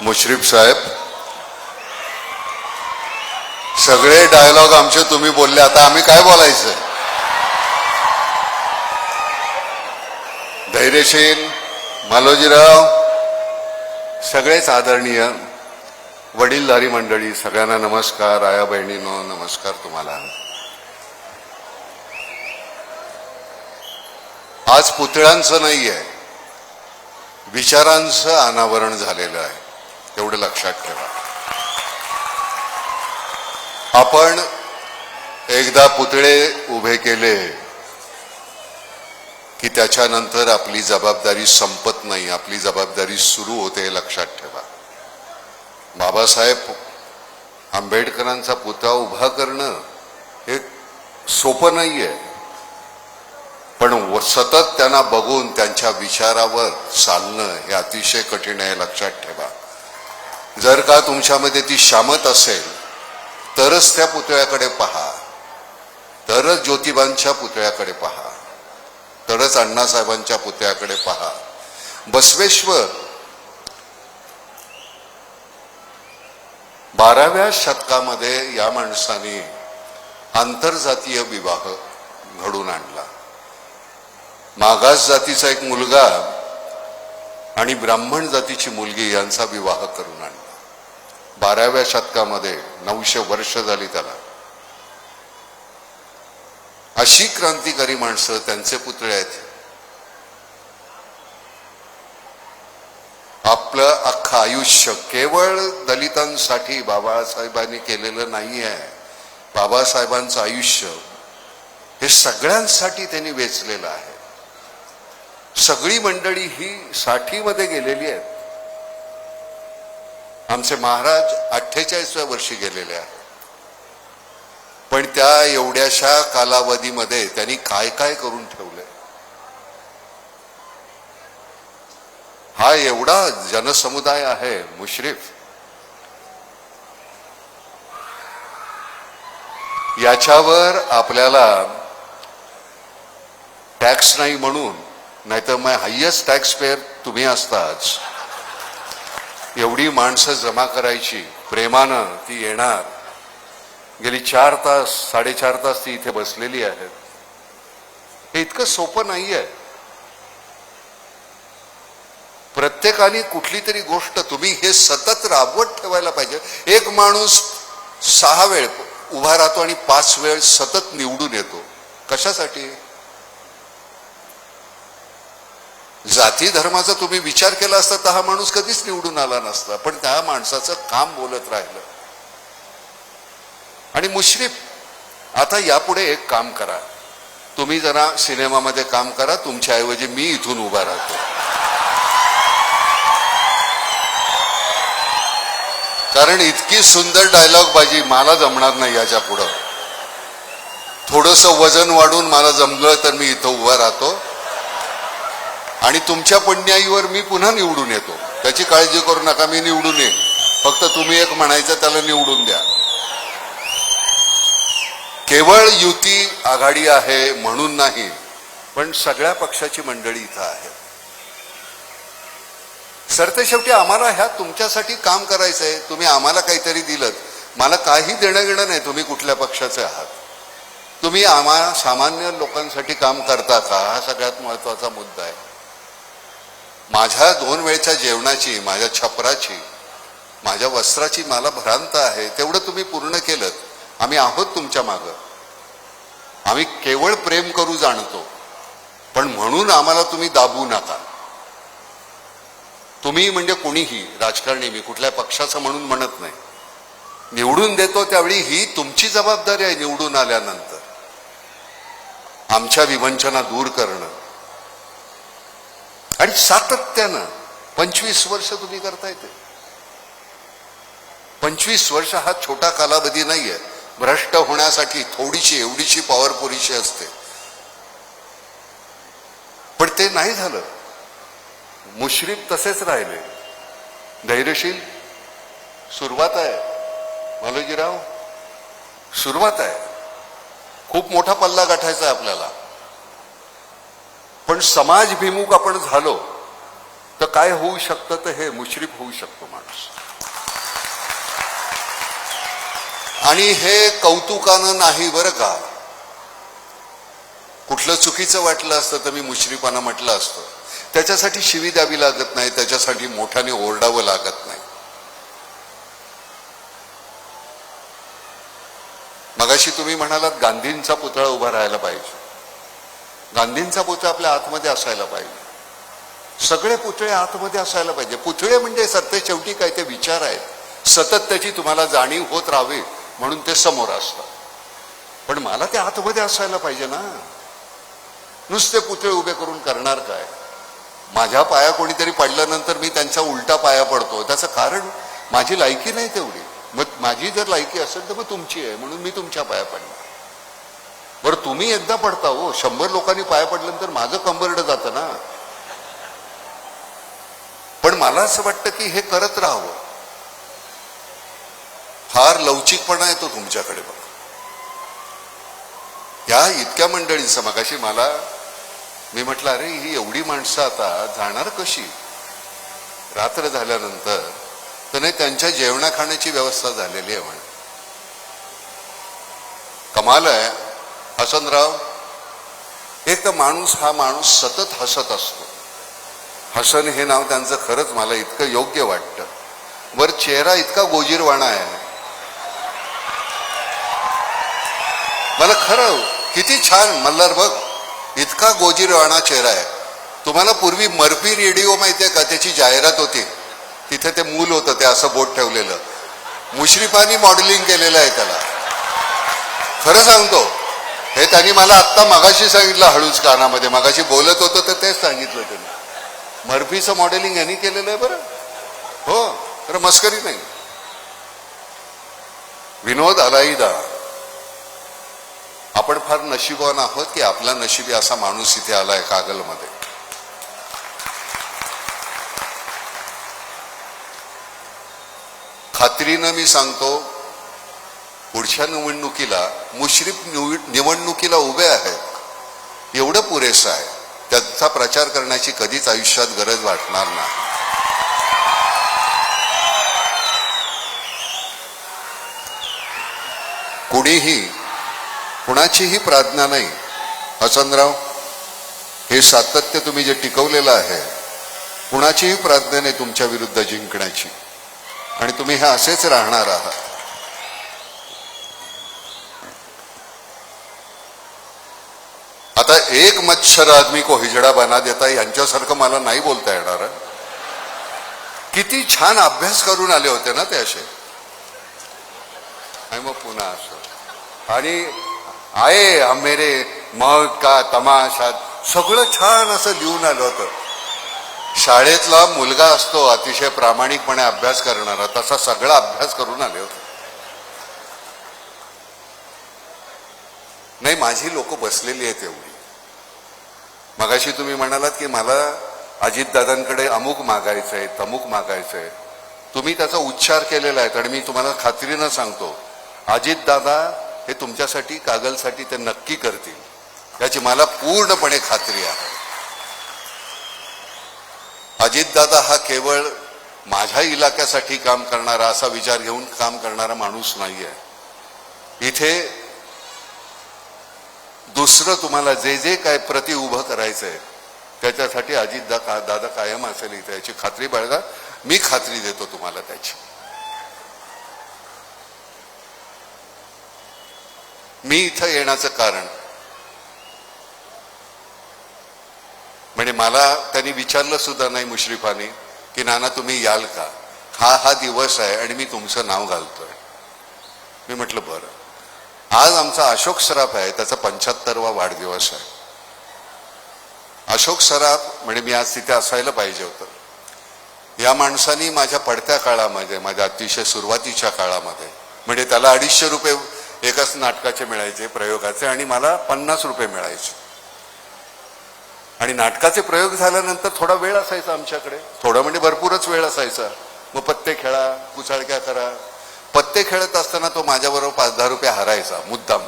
मुश्रीफ साहेब, सगळे डायलॉग आमचे तुम्ही बोलले, आता आम्ही काय बोलायचं? धैर्यशील मालोजीराव, सगळेच आदरणीय वडीलधारी मंडळी, सगळ्यांना नमस्कार. आया बहिणींनो नमस्कार तुम्हाला. आज पुतळ्यांचं नाही आहे, विचारांचं अनावरण झालेलं आहे, एवढं लक्षात ठेवा. आपण एकदा पुतळे उभे केले की त्याच्यानंतर आपली जबाबदारी संपत नाही, आपली जबाबदारी सुरू होते, हे लक्षात ठेवा. बाबासाहेब आंबेडकरांचा पुतळा उभा करणं हे सोपं नाहीये, पण सतत त्यांना बघून त्यांच्या विचारावर चालणं हे अतिशय कठीण आहे, लक्षात ठेवा. जर का तुमच्यामध्ये ती शामत असेल तरच त्या पुतळ्याकडे पहा, तरच ज्योतिबांच्या पुतळ्याकडे पहा, तरच अण्णासाहेबांच्या पुतळ्याकडे पहा. बसवेश्वर 12व्या शतकामध्ये या माणसाने आंतरजातीय विवाह घडून आणला. मागास जातीचा एक मुलगा आणि ब्राह्मण जातीची मुलगी यांचा विवाह करून आणला. 12व्या शतकामध्ये 900 वर्ष झाली त्याला. अशी क्रांतिकारी माणसं, त्यांचे पुतळे आहेत. आपलं अख्खं आयुष्य केवळ दलितांसाठी बाबासाहेबांनी केलेलं नाही आहे. बाबासाहेबांचं आयुष्य हे सगळ्यांसाठी त्यांनी वेचलेलं आहे. सगळी मंडळी ही 60मध्ये गेलेली आहेत. आमचे महाराज 48व्या वर्षी गेलेले आहेत. पण त्या एवढ्याशा कालावधीमध्ये त्यांनी काय काय करून ठेवले. हा एवढा जनसमुदाय आहे मुश्रीफ, याच्यावर आपल्याला टॅक्स नाही म्हणून, नाहीतर मग हायेस्ट टॅक्स पेअर तुम्ही असताच. एवढी माणसं जमा करायची, प्रेमानं ती येणार. गेली 4 तास 4.5 तास ती इथे बसलेली आहेत. हे इतकं सोपं नाहीये. प्रत्येकाने कुठली तरी गोष्ट तुम्ही हे सतत राबवत ठेवायला पाहिजे. एक माणूस 6 वेळ उभा राहतो आणि 5 वेळ सतत निवडून येतो. कशासाठी? जाती धर्माचा तुम्ही विचार केला असता तर हा माणूस कधीच निवडून आला नसता. पण त्या माणसाचं काम बोलत राहिलं. आणि मुश्रीफ, आता यापुढे एक काम करा, तुम्ही जरा सिनेमामध्ये काम करा, तुमच्याऐवजी मी इथून उभा राहतो. कारण इतकी सुंदर डायलॉग बाजी मला जमणार नाही याच्या पुढं. थोडंसं वजन वाढून मला जमलं तर मी इथं उभा राहतो आणि तुमच्या पुण्याईवर मी पुन्हा निवडून येतो. त्याची काळजी करू नका, मी निवडून येईन. फक्त तुम्ही एक म्हणायचं, त्याला निवडून द्या. केवळ युती आघाडी आहे म्हणून नाही, पण सगळ्या पक्षाची मंडळी इथं आहे. सरते शेवटी आम्हाला ह्या तुमच्यासाठी काम करायचंय. तुम्ही आम्हाला काहीतरी दिलं, मला काही देणं घेणं नाही तुम्ही कुठल्या पक्षाचे आहात. तुम्ही आम्हाला सामान्य लोकांसाठी काम करता का, हा सगळ्यात महत्वाचा मुद्दा आहे. माझ्या 2 वेळच्या जेवणाची, माझ्या छपराची, माझ्या वस्त्राची मला भ्रांत आहे, तेवढं तुम्ही पूर्ण केलं. आम्ही आहोत तुमच्या मागं. आम्ही केवळ प्रेम करू जाणतो, पण म्हणून आम्हाला तुम्ही दाबू नका. तुम्ही म्हणजे कोणीही राजकारणी, मी कुठल्या पक्षाचं म्हणून म्हणत नाही. निवडून देतो त्यावेळी ही तुमची जबाबदारी आहे. निवडून आल्यानंतर आमच्या विवंचना दूर करणं. आणि सातत्यानं 25 वर्ष तुम्ही करताय ते. 25 वर्ष हा छोटा कालावधी नाहीये. भ्रष्ट होण्यासाठी थोडीशी एवढीशी पॉवर पुरेशी असते, पण ते नाही झालं. मुश्रीफ तसेच राहिले. धैर्यशील, सुरुवात आहे मालोजीराव, सुरुवात आहे. खूप मोठा पल्ला गाठायचा आहे आपल्याला. पण समाजभिमुख आपण झालो तर काय होऊ शकतं, तर हे मुश्रीफ होऊ शकतो माणूस. आणि हे कौतुकानं नाही बरं का. कुठलं चुकीचं वाटलं असतं तर मी मुश्रीफानं म्हटलं असतं. त्याच्यासाठी शिवी द्यावी लागत नाही, त्याच्यासाठी मोठ्याने ओरडावं लागत नाही. मगाशी तुम्ही म्हणालात गांधींचा पुतळा उभा राहायला पाहिजे. गांधींचा पुतळा आपल्या आतमध्ये असायला पाहिजे. सगळे पुतळे आतमध्ये असायला पाहिजे. पुतळे म्हणजे सत्य शेवटी काय ते विचार आहेत, सतत त्याची तुम्हाला जाणीव होत राहावी म्हणून ते समोर असतात. पण मला ते आतमध्ये असायला पाहिजे ना. नुसते पुतळे उभे करून करणार काय. माझ्या पाया कोणीतरी पडल्यानंतर मी त्यांचा उलटा पाया पडतो, त्याचं कारण माझी लायकी नाही तेवढी. मग माझी जर लायकी असेल तर मग तुमची आहे म्हणून मी तुमच्या पाया पडणार. बरं तुम्ही एकदा पडता हो, 100 लोकांनी पाया पडल्यानंतर माझं कंबरड जातं ना. पण मला असं वाटतं की हे करत राहावं. फार लवचिकपणा येतो तुमच्याकडे बघा. या इतक्या मंडळींचं मगाशी मी म्हटलं अरे ही एवढी माणसं आता जाणार कशी रात्र झाल्यानंतर. तर नाही, त्यांच्या जेवणा खाण्याची व्यवस्था झालेली आहे म्हणे. कमाल आहे. हसनराव, एक तर हा माणूस सतत हसत असतो. हसन हे नाव त्यांचं खरंच मला इतकं योग्य वाटतं. वर चेहरा इतका गोजीरवाणा आहे. मला खरं किती छान मल्हार बघ, इतका गोजीरवाणा चेहरा आहे. तुम्हाला पूर्वी मर्फी रेडिओ माहितीये का, त्याची जाहिरात होती. तिथे ते मूल होतं, ते असं बोट ठेवलेलं. मुश्रीफांनी मॉडेलिंग केलेलं आहे त्याला. खरं सांगतो, हे त्यांनी मला आत्ता मगाशी सांगितलं हळूच कानामध्ये. मगाशी बोलत होतो तर तेच सांगितलं त्यांनी. मर्फीचं मॉडेलिंग यांनी केलेलं आहे बरं. हो, तर मस्करी नाही. विनोद अलाईदा, आपण फार नशिबवान आहोत की आपला नशिबी असा माणूस इथे आलाय कागलमध्ये. खात्रीनं मी सांगतो, पुढच्या निवडणुकीला मुश्रीफ निवडणुकीला उभे आहेत एवढं पुरेसं आहे. त्याचा प्रचार करण्याची कधीच आयुष्यात गरज वाटणार नाही. कुणाचीही प्रार्थना नाही. हसनराव, हे सातत्य तुम्ही जे टिकवलेलं आहे, कुणाचीही प्रार्थना नाही तुमच्या विरुद्ध जिंकण्याची. आणि तुम्ही हे असेच राहणार आहात. आता एक मच्छर आदमी को हिजडा बना देता, यांच्यासारखं मला नाही बोलता येणार. किती छान अभ्यास करून आले होते ना ते असे. आणि मग पुन्हा असं आणि आये हम मेरे मौत का तमाशा, सगळं छान असं लिहून आलं होतं. शाळेतला मुलगा असतो अतिशय प्रामाणिकपणे अभ्यास करणारा, तसा सगळा अभ्यास करून आले होते. नाही, माझी लोक बसलेली आहेत एवढी. मगाशी तुम्ही म्हणालात की मला अजितदादांकडे अमुक मागायचंय, तमुक मागायचंय. तुम्ही त्याचा उच्चार केलेला आहे आणि मी तुम्हाला खात्रीनं सांगतो, अजितदादा हे तुमच्यासाठी, कागलसाठी ते नक्की करतील याची मला पूर्णपणे खात्री आहे. अजितदादा हा केवळ माझ्या इलाक्यासाठी काम करणारा, असा विचार घेऊन काम करणारा माणूस नाहीये. इथे दुसरं तुम्हाला जे जे काय प्रति उभं करायचंय त्याच्यासाठी अजितदादा कायम असेल इथे, याची खात्री बाळगा. मी खात्री देतो तुम्हाला त्याची. मी इथं येण्याचं कारण म्हणजे मला त्यांनी विचारलं सुद्धा नाही मुश्रीफांनी की नाना तुम्ही याल का, हा दिवस आहे आणि मी तुमचं नाव घालतोय. मी म्हटलं बरं. आज आमचा अशोक सराफ आहे, त्याचा 75वा वाढदिवस आहे. अशोक सराफ म्हणजे मी आज तिथे असायला पाहिजे होतं. या माणसानी माझ्या पडत्या काळामध्ये, माझ्या अतिशय सुरुवातीच्या काळामध्ये, म्हणजे त्याला 250 रुपये एकाच नाटकाचे मिळायचे प्रयोगाचे आणि मला 50 रुपये मिळायचे. आणि नाटकाचे प्रयोग झाल्यानंतर थोडा वेळ असायचा आमच्याकडे, थोडा म्हणजे भरपूरच वेळ असायचा. मग पत्ते खेळा, कुचाळक्या करा. पत्ते खेळत असताना तो माझ्याबरोबर 5-10 रुपये हरायचा मुद्दाम,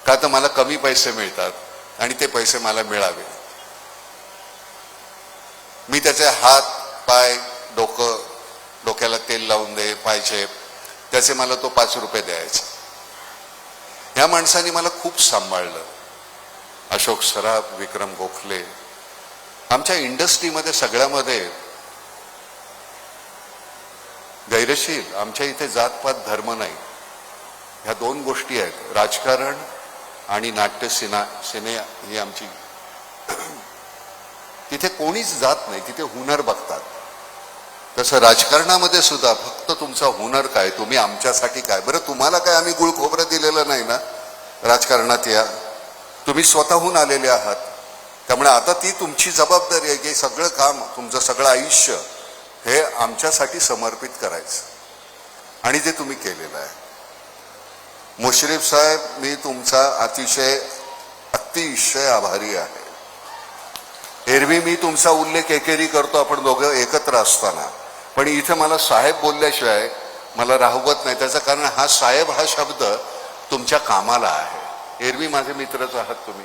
का तर मला कमी पैसे मिळतात आणि ते पैसे मला मिळावे. मी त्याचे हात पाय डोकं, डोक्याला तेल लावून दे, पायचे, त्याचे मला तो 5 रुपये द्यायचा. ह्या माणसाने मला खूप सांभाळलं. अशोक सराफ, विक्रम गोखले, आमच्या इंडस्ट्रीमध्ये सगळ्यामध्ये गैरशील. आमच्या इथे जातपात धर्म नाही, ह्या 2 गोष्टी आहेत, राजकारण आणि नाट्य सिने ही आमची. तिथे कोणीच जात नाही, तिथे हुनर बघतात. तसं राजकारणामध्ये सुद्धा फक्त तुमचा हुनर काय, तुम्ही आमच्यासाठी काय. बरं, तुम्हाला काय आम्ही गुळ खोबरं दिलेलं नाही ना राजकारणात. या तुम्ही स्वतःहून आलेले आहात, त्यामुळे आता ती तुमची जबाबदारी आहे की सगळं काम, तुमचं सगळं आयुष्य हे आमच्यासाठी समर्पित करायचं, आणि ते तुम्ही केलेलं आहे. मुश्रीफ साहेब, मी तुमचा अतिशय आभारी आहे. एरवी मी तुमचा उल्लेख एकेरी करतो आपण दोघं एकत्र असताना, पण इथे मला साहेब बोलल्याशिवाय मला राहवत नाही. त्याचं कारण हा साहेब हा शब्द तुमच्या कामाला आहे. एरवी माझे मित्रच आहात तुम्ही,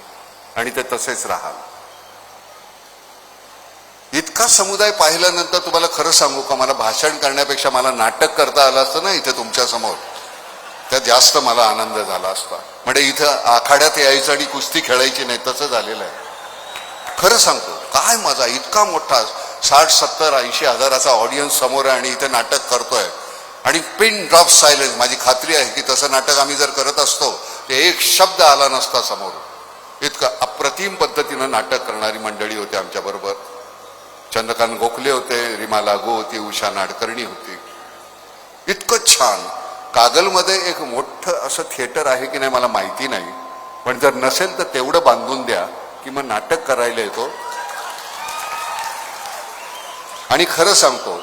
आणि ते तसेच राहाल. इतका समुदाय पाहिल्यानंतर तुम्हाला खरं सांगू का, मला भाषण करण्यापेक्षा मला नाटक करता आलं असतं ना इथे तुमच्या समोर, त्यात जास्त मला आनंद झाला असता. म्हणजे इथं आखाड्यात यायचं आणि कुस्ती खेळायची नाही, तसं झालेलं आहे. खरं सांगतो, काय मजा, इतका मोठा 60, 70, 80 हजाराचा ऑडियन्स समोर आहे आणि इथे नाटक करतोय, आणि पिन ड्रॉप सायलेन्स. माझी खात्री आहे की तसं नाटक आम्ही जर करत असतो ते एक शब्द आला नसता समोर. इतकं अप्रतिम पद्धतीनं नाटक करणारी मंडळी होती आमच्या बरोबर. चंद्रकांत गोखले होते, रीमा लागू होती, उषा नाडकर्णी होती. इतकं छान. कागलमध्ये एक मोठं असं थिएटर आहे की नाही मला माहिती नाही, पण जर नसेल तर तेवढं बांधून द्या की मग नाटक करायला येतो. आणि खरं सांगतो,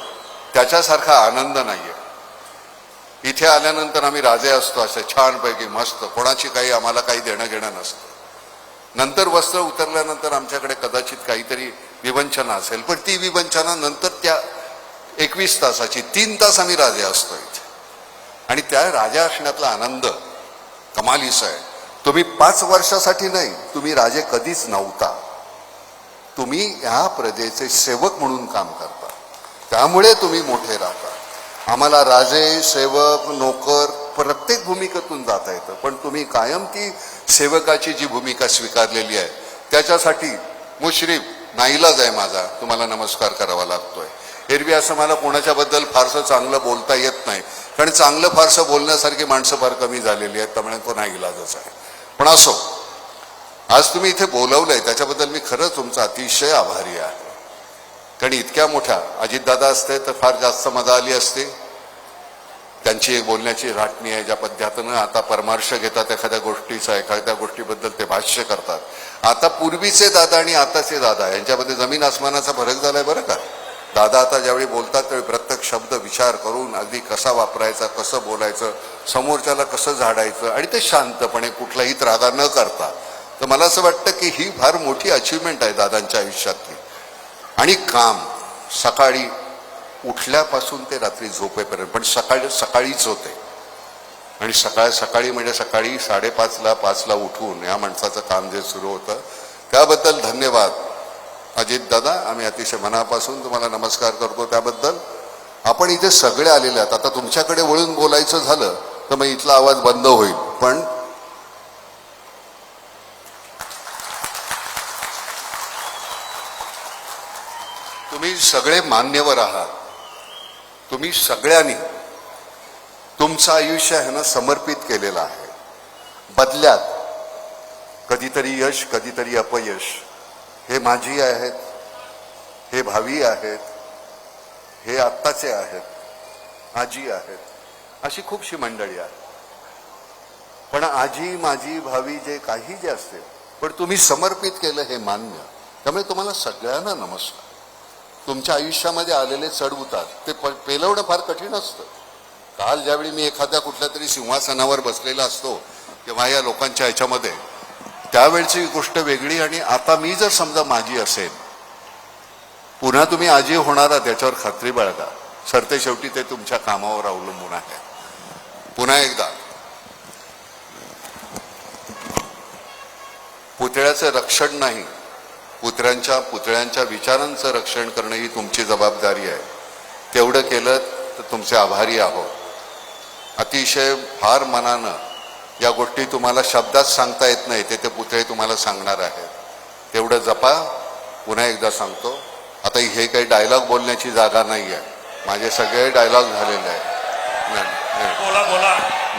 त्याच्यासारखा आनंद नाहीये. इथे आल्यानंतर आम्ही राजे असतो असे छानपैकी मस्त, कोणाची काही आम्हाला काही देणं घेणं नसतं. नंतर वस्त्र उतरल्यानंतर आमच्याकडे कदाचित काहीतरी विवंचना असेल, पण ती विवंचना नंतर त्या 21 तासाची 3 तास आम्ही राजे असतो इथे. आणि त्या राजा असण्यातला आनंद कमालीचा आहे. तुम्ही 5 वर्षासाठी नाही, तुम्ही राजे कधीच नव्हता. तुम्ही ह्या प्रजेचे सेवक म्हणून काम करता, त्यामुळे तुम्ही मोठे राहता. आम्हाला राजे, सेवक, नोकर प्रत्येक भूमिकेतून जाता येतं, पण तुम्ही कायम ती सेवकाची जी भूमिका स्वीकारलेली आहे त्याच्यासाठी मुश्रीफ, नाईलाज आहे माझा, तुम्हाला नमस्कार करावा लागतोय. एरवी असं मला कोणाच्याबद्दल फारसं चांगलं बोलता येत नाही, कारण चांगलं फारसं बोलण्यासारखी माणसं फार कमी झालेली आहेत, त्यामुळे तो नाईलाजच आहे. पण असो, आज तुम्ही इथे बोलवलंय त्याच्याबद्दल मी खरंच तुमचा अतिशय आभारी आहे. कारण इतक्या मोठ्या अजितदादा असते तर फार जास्त मजा आली असते. त्यांची एक बोलण्याची राटणी आहे, ज्या पद्धतीनं आता परामर्श घेतात एखाद्या गोष्टीचा, एखाद्या गोष्टीबद्दल ते भाष्य करतात. आता पूर्वीचे दादा आणि आताचे दादा यांच्यामध्ये जमीन आसमानाचा फरक झालाय बरं का. दादा आता ज्यावेळी बोलतात त्यावेळी प्रत्येक शब्द विचार करून अगदी कसा वापरायचा, कसं बोलायचं, समोरच्याला कसं झाडायचं, आणि ते शांतपणे कुठलाही त्रागा न करता. तर मला असं वाटतं की ही फार मोठी अचिव्हमेंट आहे दादांच्या आयुष्यातली. आणि काम सकाळी उठल्यापासून ते रात्री झोपेपर्यंत, पण सकाळीच होते. आणि सकाळी म्हणजे सकाळी 5:30ला 5ला उठून या माणसाचं काम जे सुरू होतं त्याबद्दल धन्यवाद अजित दादा. आम्ही अतिशय मनापासून तुम्हाला नमस्कार करतो त्याबद्दल. आपण इथे सगळे आलेले आहात. आता तुमच्याकडे वळून बोलायचं झालं तर मग इथला आवाज बंद होईल, पण तुम्ही सगळे मान्यवर आहात. तुम्ही सगळ्यांनी तुमचं आयुष्य आहे ना समर्पित केलेलं आहे. बदल्यात कधीतरी यश, कधीतरी अपयश. हे माझी आहेत, हे भावी आहेत, हे आत्ताचे आहेत, आजी आहेत, अशी खूपशी मंडळी आहेत. पण आजी, माझी, भावी जे काही जे असते, पण तुम्ही समर्पित केलं हे मान्य. त्यामुळे तुम्हाला सगळ्यांना नमस्कार. तुमच्या आयुष्यामध्ये आलेले चढ उतार ते पेलवणं फार कठीण असतं. काल ज्यावेळी मी एखाद्या कुठल्या तरी सिंहासनावर बसलेला असतो तेव्हा या लोकांच्या ह्याच्यामध्ये त्यावेळची गोष्ट वेगळी. आणि आता मी जर समजा माझी असेल, पुन्हा तुम्ही आजी होणार आहात याच्यावर खात्री बाळगा. सरते शेवटी ते तुमच्या कामावर अवलंबून आहे. पुन्हा एकदा पुतळ्याचं रक्षण नाही, पुतळ्यांच्या विचारांचं रक्षण करणं ही तुमची जबाबदारी आहे. तेवढं केलं तर तुमचे आभारी आहोत. अतिशय फार मनानं या गोष्टी तुम्हाला शब्दात सांगता येत नाही, ते पुतळे तुम्हाला सांगणार आहेत. तेवढं जपा. पुन्हा एकदा सांगतो, आता हे काही डायलॉग बोलण्याची जागा नाही आहे. माझे सगळे डायलॉग झालेले आहे.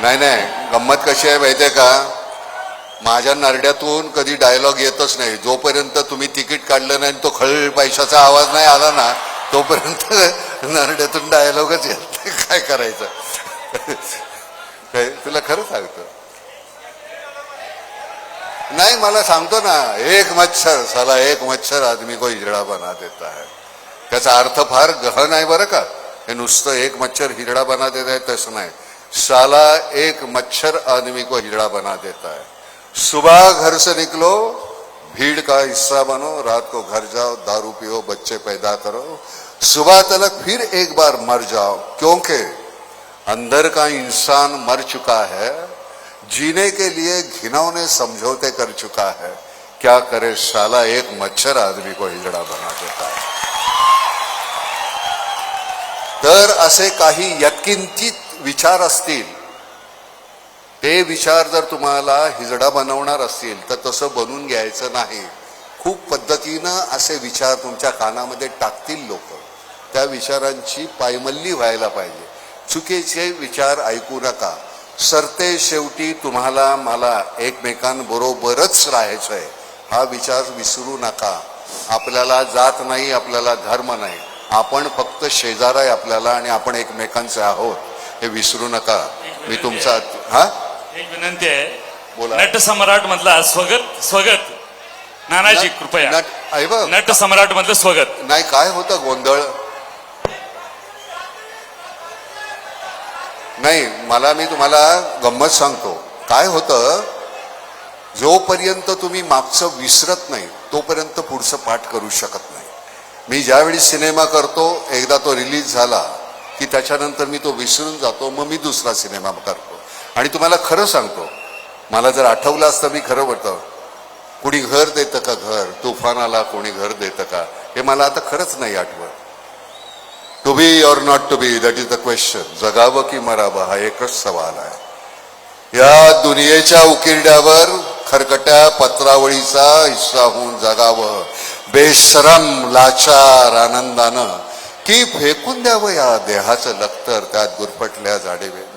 नाही, गंमत कशी आहे माहितीये का, माझ्या नरड्यातून कधी डायलॉग येतच नाही. जोपर्यंत तुम्ही तिकीट काढलं नाही, तो खळ पैशाचा आवाज नाही आला ना, तोपर्यंत नरड्यातून डायलॉगच येत नाही. काय करायचं? तुला खरं सांगतो. नाही, मला सांगतो ना, एक मच्छर आदमी को हिजड़ा बना देता है. त्याचा अर्थ फार गहन आहे बरं का. हे नुसतं एक मच्छर हिजड़ा बना देता है तसं नाही. साला एक मच्छर आदमी को हिजड़ा बना देता है. सुबह घर से निकलो, भीड़ का हिस्सा बनो, रात को घर जाओ, दारू पियो, बच्चे पैदा करो, सुबह तलक फिर एक बार मर जाओ, क्योंकि अंदर का इंसान मर चुका है, जीने के लिए घिनौने समझौते कर चुका है. क्या करे साला एक मच्छर आदमी को हिजड़ा बना देता है. तर असे काही यत्किंचित विचार असतील, ते विचार जर तुम्हाला हिजडा बनवणार असतील तर तसं बनवून घ्यायचं नाही. खूप पद्धतीनं असे विचार तुमच्या कानामध्ये टाकतील लोक. त्या विचारांची पायमल्ली व्हायला पाहिजे. चुकीचे विचार ऐकू नका. सरते शेवटी तुम्हाला मला एकमेकांबरोबरच राहायचंय, हा विचार विसरू नका. आपल्याला जात नाही, आपल्याला धर्म नाही, आपण फक्त शेजार आहे आपल्याला, आणि आपण एकमेकांचे आहोत, हे विसरू नका. मी तुमचा एक विनंती आहे, बोला. नट सम्राट मधला स्वगत नानाजी कृपया. नट सम्राट मधलं स्वगत नाही. काय होतं गोंधळ? नाही, मी तुम्हाला गंमत सांगतो. काय होतं, जोपर्यंत तुम्ही मागचं विसरत नाही तोपर्यंत पुढचं पाठ करू शकत नाही. मी ज्यावेळी सिनेमा करतो, एकदा तो रिलीज झाला की त्याच्यानंतर मी तो विसरून जातो, मग मी दुसरा सिनेमा करतो. आणि तुम्हाला खरं सांगतो, मला जर आठवलं असतं मी खरं बोलतो, कुणी घर देतं का घर, तुफानाला कोणी घर देतं का, हे मला आता खरंच नाही आठवत. To be or not to be, that is the question. जगावं की मरावं हा एकच सवाल आहे. या दुनियेच्या उकिरड्यावर खरकट्या पत्रावळीचा हिस्सा होऊन जगावं बेशरम लाचार आनंदानं, की फेकून द्यावं या देहाचं लक्तर त्यात गुरफटल्या जाडेवेनं.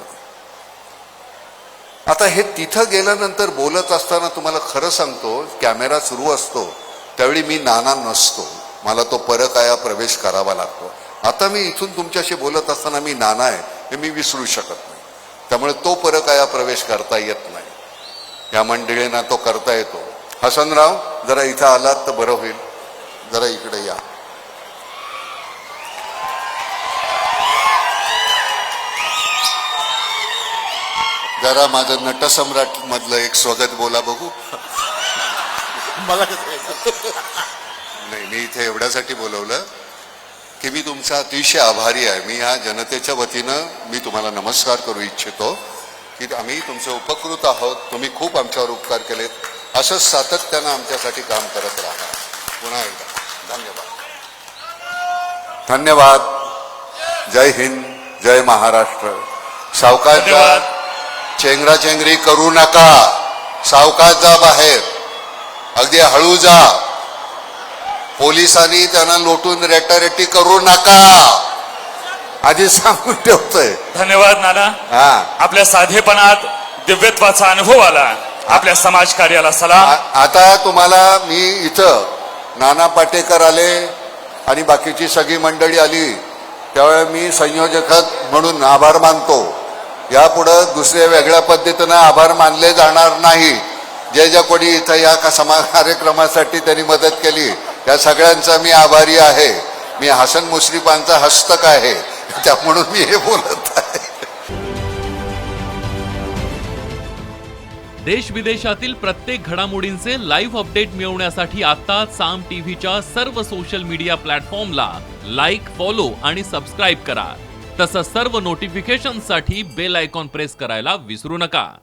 आता हे तिथं गेल्यानंतर बोलत असताना तुम्हाला खरं सांगतो, कॅमेरा सुरू असतो त्यावेळी मी नाना नसतो, मला तो परकाया प्रवेश करावा लागतो. आता मी इथून तुमच्याशी बोलत असताना मी नाना आहे हे मी विसरू शकत नाही. त्यामुळे तो परकाया प्रवेश करता येत नाही. या मंडळींना तो करता येतो. हसनराव, जरा इथं आलात तर बरं होईल. जरा इकडे या. जरा माझं नटसम्राट मधलं एक स्वगत बोला बघू. नाही, मी इथे एवढ्यासाठी बोलवलं की मी तुमचा अतिशय आभारी आहे. मी या जनतेच्या वतीनं मी तुम्हाला नमस्कार करू इच्छितो की आम्ही तुमचे उपकृत आहोत. तुम्ही खूप आमच्यावर उपकार केलेत. असंच सातत्यानं आमच्यासाठी काम करत राहा. पुन्हा एकदा धन्यवाद. जय हिंद, जय महाराष्ट्र. सावकाश चेंगराचेंगरी करू नका. सावकाश जा बाहेर, अगदी हळू जा. पोलिसांनी त्यांना लोटून रेटारेटी करू नका, आधी सांगून ठेवतोय. धन्यवाद नाना. आपल्या साधेपणात दिव्यत्वाचा अनुभव आला. आपल्या समाज कार्याला सलाम. आता तुम्हाला मी इथं नाना पाटेकर आले आणि बाकीची सगळी मंडळी आली, त्यावेळी मी संयोजक म्हणून आभार मानतो. यापुढे दुसऱ्या वेगळ्या पद्धतीनं आभार मानले जाणार नाही. जे कोणी इथं या कार्यक्रमासाठी त्यांनी मदत केली त्या सगळ्यांचा मी आभारी आहे. मी हसन मुश्रीफांचा हस्तक आहे, त्यामुळे मी हे बोलत आहे. देश विदेशातील प्रत्येक घडामोडींचे लाईव्ह अपडेट मिळवण्यासाठी आता साम टीव्हीच्या सर्व सोशल मीडिया प्लॅटफॉर्मला लाईक, फॉलो आणि सबस्क्राईब करा. तसंच सर्व नोटिफिकेशनसाठी बेल आयकॉन प्रेस करायला विसरू नका.